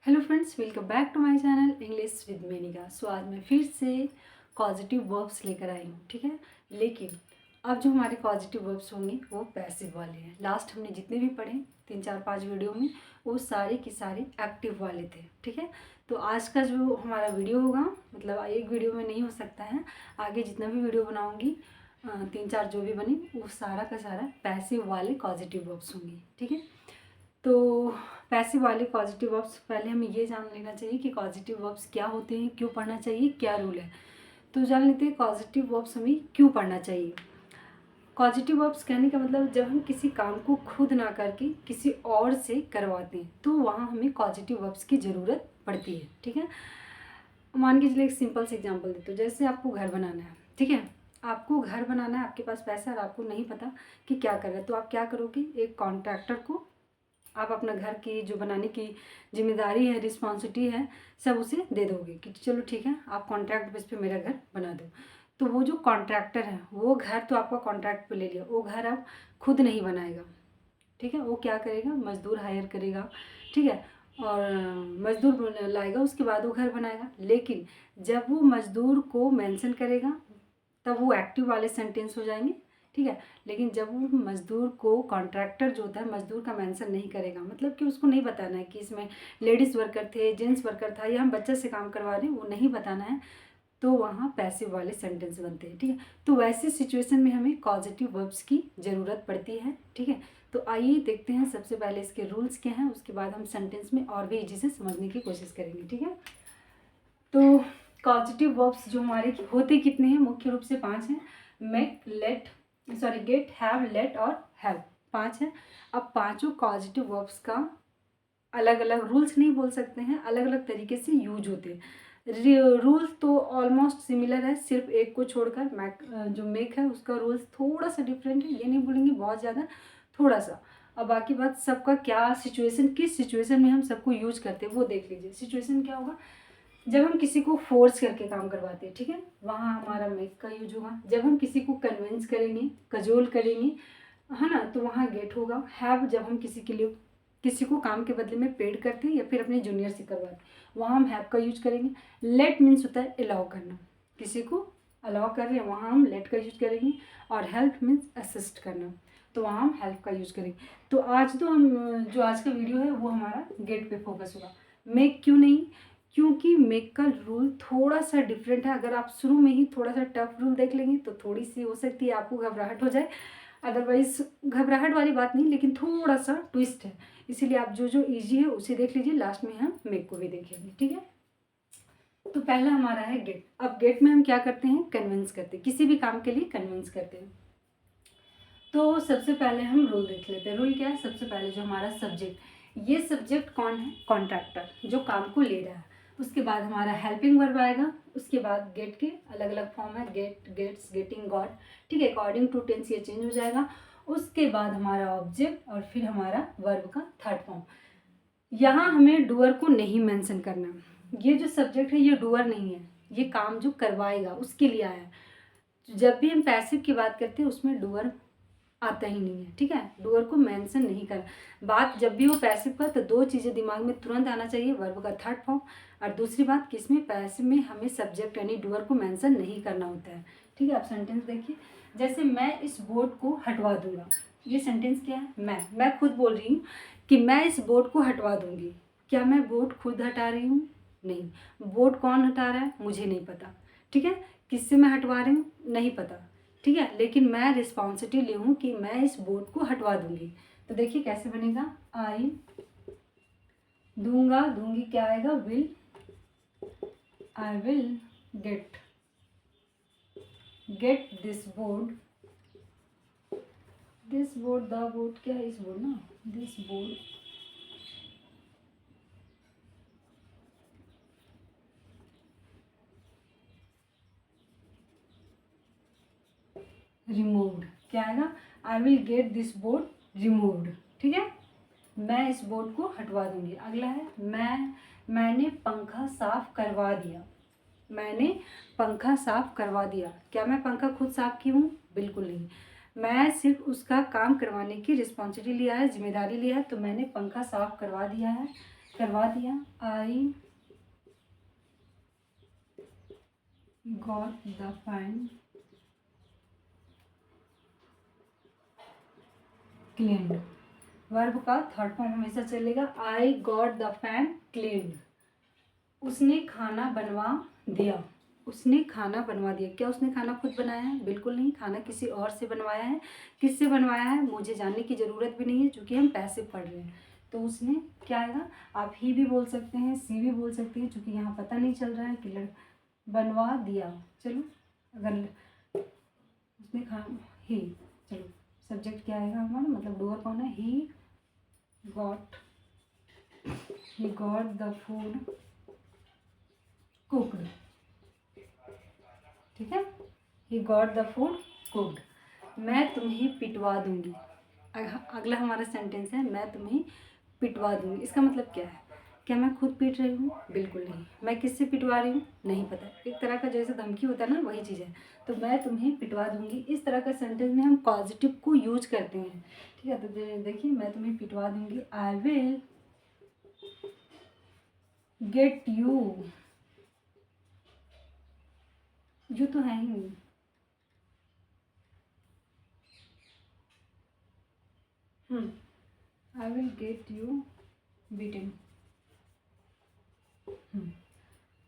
Hello friends, welcome back to my channel English with Menika. So आज मैं फिर से पॉजिटिव वर्ब्स लेकर आई हूँ, ठीक है। लेकिन अब जो हमारे पॉजिटिव वर्ब्स होंगे वो पैसिव वाले हैं। लास्ट हमने जितने भी पढ़े 3 4 5 वीडियो में वो सारे के सारे एक्टिव वाले थे, ठीक है। तो आज का जो हमारा वीडियो होगा, मतलब एक वीडियो में नहीं हो सकता है, आगे जितना भी वीडियो बनाऊँगी 3 4 जो भी बने वो सारा का सारा पैसिव वाले पॉजिटिव वर्ब्स होंगे, ठीक है। तो पैसिव वाले पॉजिटिव वर्ब्स, पहले हमें ये जान लेना चाहिए कि पॉजिटिव वर्ब्स क्या होते हैं, क्यों पढ़ना चाहिए, क्या रूल है। तो जान लेते हैं पॉजिटिव वर्ब्स हमें क्यों पढ़ना चाहिए। पॉजिटिव वर्ब्स कहने का मतलब जब हम किसी काम को खुद ना करके किसी और से करवाते हैं तो वहाँ हमें पॉजिटिव वर्ब्स की ज़रूरत पड़ती है, ठीक है। मान के चलिए एक सिंपल से एग्जांपल देते हो, जैसे आपको घर बनाना है, ठीक है। आपको घर बनाना है, आपके पास पैसा है और आपको नहीं पता कि क्या करना है, तो आप क्या करोगे, एक कॉन्ट्रैक्टर को आप अपना घर की जो बनाने की जिम्मेदारी है, रिस्पॉन्सिबिलिटी है, सब उसे दे दोगे कि चलो ठीक है आप कॉन्ट्रैक्ट बेस पे मेरा घर बना दो। तो वो जो कॉन्ट्रैक्टर है वो घर तो आपका कॉन्ट्रैक्ट पे ले लिया, वो घर आप खुद नहीं बनाएगा, ठीक है। वो क्या करेगा, मजदूर हायर करेगा, ठीक है। और मजदूर लाएगा, उसके बाद वो घर बनाएगा। लेकिन जब वो मजदूर को मेंशन करेगा तब वो एक्टिव वाले सेंटेंस हो जाएंगे, ठीक है। लेकिन जब वो मजदूर को कॉन्ट्रैक्टर जो होता है मजदूर का मेंशन नहीं करेगा, मतलब कि उसको नहीं बताना है कि इसमें लेडीज़ वर्कर थे, जेंट्स वर्कर था या हम बच्चे से काम करवा रहे हैं, वो नहीं बताना है, तो वहाँ पैसिव वाले सेंटेंस बनते हैं, ठीक है। तो वैसी सिचुएशन में हमें पॉजिटिव वर्ब्स की ज़रूरत पड़ती है, ठीक है। तो आइए देखते हैं सबसे पहले इसके रूल्स क्या हैं, उसके बाद हम सेंटेंस में और भी ईजी से समझने की कोशिश करेंगे, ठीक है। तो पॉजिटिव वर्ब्स जो हमारे होते कितने हैं, मुख्य रूप से 5 हैं। Make, let, sorry get, have, let और हेल्प, 5 हैं। अब पांचों पॉजिटिव वर्ब्स का अलग अलग रूल्स नहीं बोल सकते हैं, अलग अलग तरीके से यूज होते हैं। रूल्स तो ऑलमोस्ट सिमिलर है, सिर्फ एक को छोड़कर मैक जो मेक है उसका रूल्स थोड़ा सा डिफरेंट है, ये नहीं बोलेंगे बहुत ज़्यादा, थोड़ा सा। अब बाकी बात सबका क्या सिचुएशन, किस सिचुएशन में हम सबको यूज करते हैं वो देख लीजिए। सिचुएशन क्या होगा, जब हम किसी को फोर्स करके काम करवाते हैं, ठीक है, वहाँ हमारा मेक का यूज होगा। जब हम किसी को कन्विंस करेंगे, कजोल करेंगे, है ना, तो वहाँ गेट होगा। हैव जब हम किसी के लिए किसी को काम के बदले में पेड करते हैं या फिर अपने जूनियर से करवाते हैं, वहाँ हम हैव का यूज करेंगे। लेट मीन्स होता है अलाउ करना, किसी को अलाउ कर रहे हैं वहाँ हम लेट का यूज करेंगे। और हेल्प मीन्स असिस्ट करना, तो वहाँ हम हेल्प का यूज करेंगे। तो आज तो हम जो आज का वीडियो है वो हमारा गेट पे फोकस होगा। मेक क्यों नहीं, क्योंकि मेक का रूल थोड़ा सा डिफरेंट है। अगर आप शुरू में ही थोड़ा सा टफ रूल देख लेंगे तो थोड़ी सी हो सकती है आपको घबराहट हो जाए, अदरवाइज घबराहट वाली बात नहीं, लेकिन थोड़ा सा ट्विस्ट है, इसीलिए आप जो जो इजी है उसे देख लीजिए, लास्ट में हम मेक को भी देखेंगे, ठीक है। तो पहला हमारा है गेट। अब गेट में हम क्या करते हैं, कन्विंस करते हैं, किसी भी काम के लिए कन्विंस करते हैं। तो सबसे पहले हम रूल देख लेते हैं। रूल क्या है, सबसे पहले जो हमारा सब्जेक्ट, ये सब्जेक्ट कौन है, कॉन्ट्रैक्टर जो काम को ले रहा है। उसके बाद हमारा हेल्पिंग वर्ब आएगा, उसके बाद गेट के अलग अलग फॉर्म है, गेट, गेट्स, गेटिंग, गॉट, ठीक है। अकॉर्डिंग टू टेंस ये चेंज हो जाएगा। उसके बाद हमारा ऑब्जेक्ट और फिर हमारा वर्ब का थर्ड फॉर्म। यहाँ हमें डूअर को नहीं मेंशन करना, ये जो सब्जेक्ट है ये डूअर नहीं है, ये काम जो करवाएगा उसके लिए आया है। जब भी हम पैसिव की बात करते हैं उसमें डूअर आता ही नहीं है, ठीक है, डूअर को मेंशन नहीं कर। बात जब भी हो पैसिव का तो दो चीज़ें दिमाग में तुरंत आना चाहिए, वर्ब का थर्ड फॉर्म, और दूसरी बात किसमें, पैसिव में हमें सब्जेक्ट यानी डूअर को मेंशन नहीं करना होता है, ठीक है। आप सेंटेंस देखिए, जैसे मैं इस बोर्ड को हटवा दूंगा, ये सेंटेंस क्या है, मैं खुद बोल रही हूँ कि मैं इस बोर्ड को हटवा दूंगी। क्या मैं बोर्ड खुद हटा रही हूँ, नहीं। बोर्ड कौन हटा रहा है मुझे नहीं पता, ठीक है। किससे मैं हटवा रही हूँ नहीं पता, ठीक है, लेकिन मैं रिस्पॉन्सिबिलिटी लूँ कि मैं इस बोर्ड को हटवा दूंगी। तो देखिए कैसे बनेगा, आई दूंगा, दूंगी क्या आएगा, will, I will get this board, the board क्या है, इस बोर्ड ना, दिस बोर्ड रिमूव्ड, क्या आएगा, आई will get this board removed, ठीक है। मैं इस बोर्ड को हटवा दूंगी। अगला है मैंने पंखा साफ करवा दिया, मैंने पंखा साफ करवा दिया। क्या मैं पंखा खुद साफ की हूँ, बिल्कुल नहीं। मैं सिर्फ उसका काम करवाने की रिस्पॉन्सिबिलिटी लिया है, जिम्मेदारी लिया है, तो मैंने पंखा साफ करवा दिया है, करवा दिया। I got the fan cleaned. Verb का थर्ड फॉर्म हमेशा चलेगा। I got the fan cleaned. उसने खाना बनवा दिया। उसने खाना बनवा दिया। क्या उसने खाना खुद बनाया है? बिल्कुल नहीं, खाना किसी और से बनवाया है। किससे बनवाया है मुझे जानने की ज़रूरत भी नहीं है, क्योंकि हम पैसिव पढ़ रहे हैं। तो उसने क्या आएगा? आप ही भी बोल सकते हैं, सी भी बोल सकते हैं, क्योंकि यहाँ पता नहीं चल रहा है कि बनवा दिया। चलो, अगर उसने ही, चलो सब्जेक्ट क्या आएगा हमारा, मतलब डूअर कौन है? He got the food cooked. ठीक है, he got the food cooked. मैं तुम्हें पिटवा दूंगी। अगला हमारा सेंटेंस है, मैं तुम्हें पिटवा दूंगी। इसका मतलब क्या है? क्या मैं खुद पीट रही हूँ? बिल्कुल नहीं। मैं किससे पिटवा रही हूँ? नहीं पता। एक तरह का जैसे धमकी होता है ना, वही चीज़ है। तो मैं तुम्हें पिटवा दूंगी, इस तरह का सेंटेंस में हम पॉजिटिव को यूज करते हैं। ठीक है, तो देखिए, मैं तुम्हें पिटवा दूंगी। I will get you. You तो है ही नहीं। I will get you beaten.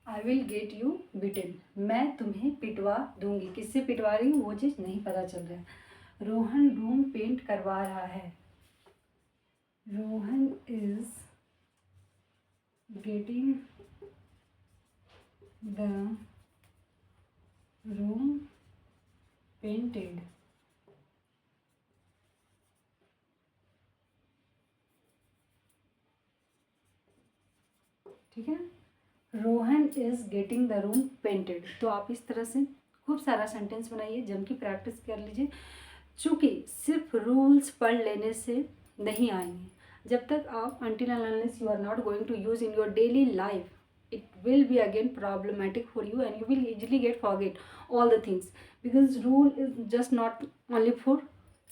I will get you beaten. मैं तुम्हें पिटवा दूंगी। किससे पिटवा रही हूँ वो चीज़ नहीं पता चल रहा है। रोहन रूम पेंट करवा रहा है। Rohan is getting the room painted. ठीक है, Rohan is getting the room painted. तो आप इस तरह से खूब सारा सेंटेंस बनाइए, जम की प्रैक्टिस कर लीजिए। चूँकि सिर्फ रूल्स पढ़ लेने से नहीं आएंगे, जब तक आप until and unless you are not going to use in your daily life, it will be again problematic for you and you will easily get forget all the things, because rule is just not only for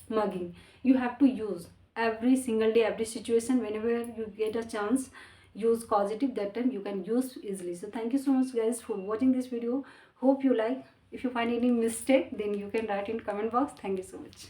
mugging. You have to use every single day, every situation, whenever you get a chance, use causative. That time you can use easily. So thank you so much guys for watching this video. Hope you like. If you find any mistake, then you can write in comment box. Thank you so much.